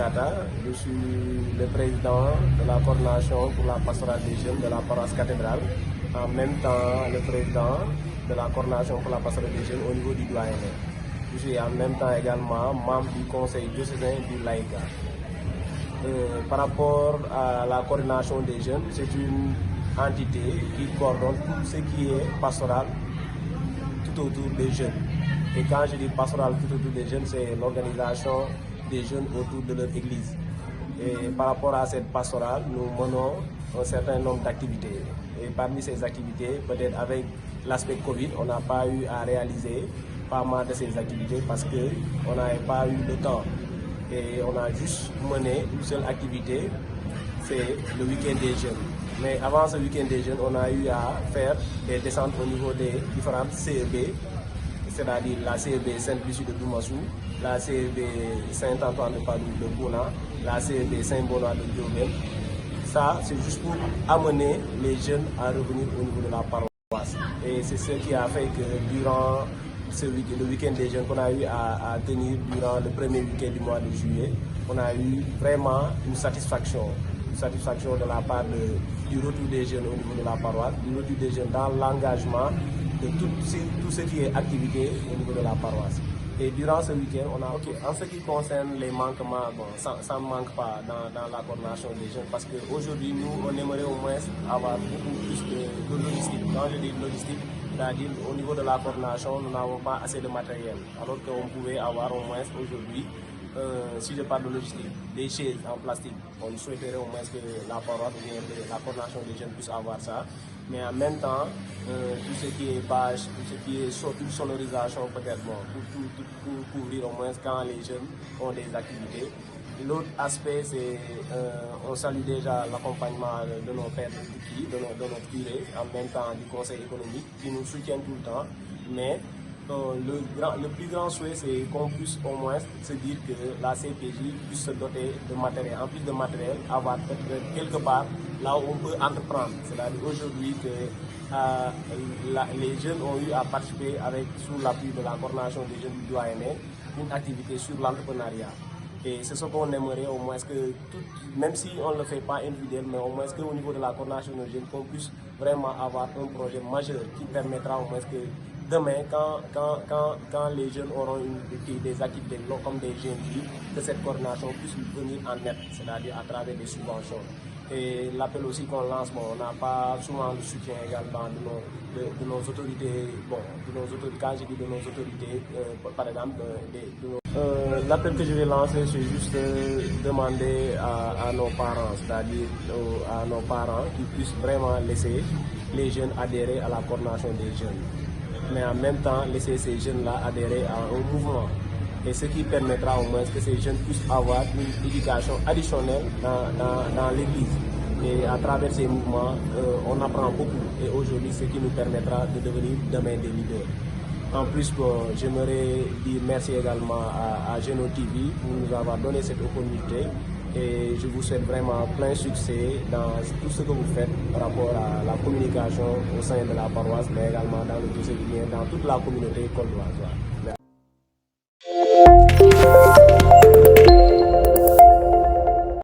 Diatta, je suis le président de la coordination pour la pastorale des jeunes de la paroisse cathédrale, en même temps le président de la coordination pour la pastorale des jeunes au niveau du doyenné. Je suis en même temps également membre du conseil diocésain du Laïka. Par rapport à la coordination des jeunes, c'est une entité qui coordonne tout ce qui est pastoral tout autour des jeunes. Et quand je dis pastoral tout autour des jeunes, c'est l'organisation des jeunes autour de leur église. Et par rapport à cette pastorale, nous menons un certain nombre d'activités. Et parmi ces activités, peut-être avec l'aspect Covid, on n'a pas eu à réaliser pas mal de ces activités parce qu'on n'avait pas eu le temps. Et on a juste mené une seule activité, c'est le week-end des jeunes. Mais avant ce week-end des jeunes, on a eu à faire des descentes au niveau des différentes CEB, c'est-à-dire la CEB Sainte-Lucie de Doumassou, la CEB Saint-Antoine de Padoue de Bouna, la CEB Saint-Benoît de Diobel. Ça, c'est juste pour amener les jeunes à revenir au niveau de la paroisse. Et c'est ce qui a fait que durant le week-end des jeunes qu'on a eu à tenir durant le premier week-end du mois de juillet, on a eu vraiment une satisfaction de la part du retour des jeunes au niveau de la paroisse, du retour des jeunes dans l'engagement de tout ce qui est activité au niveau de la paroisse. Et durant ce week-end, on a, en ce qui concerne les manquements, bon, ça ne manque pas dans la coordination des jeunes parce qu'aujourd'hui, nous, on aimerait au moins avoir beaucoup plus de logistique. Quand je dis logistique, c'est-à-dire au niveau de la coordination, nous n'avons pas assez de matériel, alors qu'on pouvait avoir au moins aujourd'hui, si je parle de logistique, des chaises en plastique. On souhaiterait au moins que la paroisse ou bien la coordination des jeunes puisse avoir ça. Mais en même temps, tout ce qui est bâche, tout ce qui est une sonorisation peut-être bon, pour couvrir au moins quand les jeunes ont des activités. L'autre aspect, c'est on salue déjà l'accompagnement de nos pères de nos curés, en même temps du conseil économique, qui nous soutiennent tout le temps. Mais le plus grand souhait, c'est qu'on puisse au moins se dire que la CPJ puisse se doter de matériel. En plus de matériel, avoir quelque part là où on peut entreprendre. C'est-à-dire aujourd'hui que les jeunes ont eu à participer sous l'appui de la coordination des jeunes du doyenné, une activité sur l'entrepreneuriat. Et c'est ce qu'on aimerait au moins même si on ne le fait pas individuel, mais au moins qu'au niveau de la coordination des jeunes, qu'on puisse vraiment avoir un projet majeur qui permettra au moins que demain, quand les jeunes auront des activités comme des jeunes, que cette coordination puisse venir en aide, c'est-à-dire à travers des subventions. Et l'appel aussi qu'on lance, bon, on n'a pas souvent le soutien également de nos autorités, bon, quand je dis de nos autorités, par exemple, l'appel que je vais lancer, c'est juste demander à nos parents, c'est-à-dire à nos parents qui puissent vraiment laisser les jeunes adhérer à la coordination des jeunes. Mais en même temps, laisser ces jeunes-là adhérer à un mouvement. Et ce qui permettra au moins que ces jeunes puissent avoir une éducation additionnelle dans l'Église. Et à travers ces mouvements, on apprend beaucoup. Et aujourd'hui, ce qui nous permettra de devenir demain des leaders. En plus, j'aimerais dire merci également à Geno TV pour nous avoir donné cette opportunité. Et je vous souhaite vraiment plein succès dans tout ce que vous faites par rapport à la communication au sein de la paroisse, mais également dans le dossier, dans toute la communauté coldoise.